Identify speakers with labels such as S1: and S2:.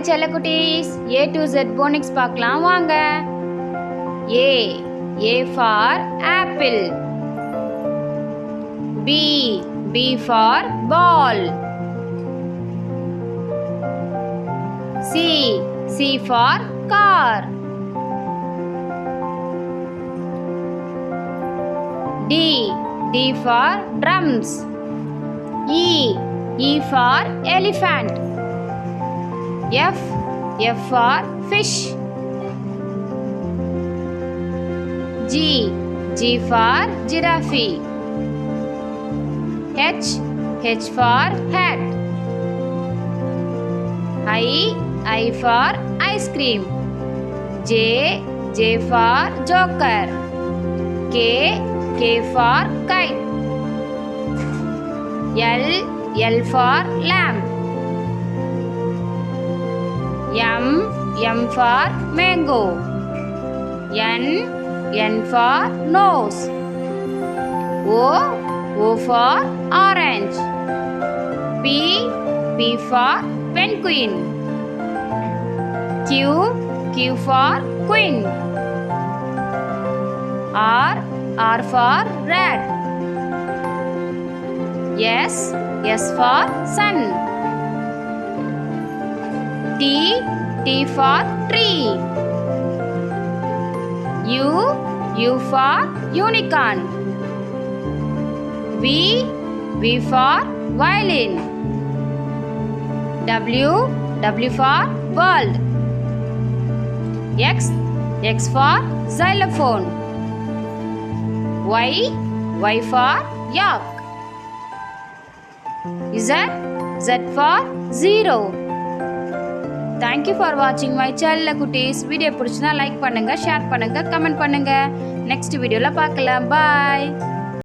S1: Hi செல்லக்குட்டீஸ், A to Z phonics பார்க்கலாம் வாங்க. A for apple. B for ball. C for car. D for drums. E for elephant. F for fish. G for giraffe. H for hat. I for ice cream. J for joker. K for kite. L for lamp. M for mango. N for nose. O for orange. P for penguin. Q for queen. R for rat. S for sun. T for tree. U for unicorn. V for violin. W for world. X for xylophone. Y for yak. Z for zero. Thank you for watching my channel குட்டீஸ். Video பிடிச்சினா like பண்ணுங்க, share பண்ணுங்க, comment பண்ணுங்க. Next வீடியோல பார்க்கலாம். பாய்.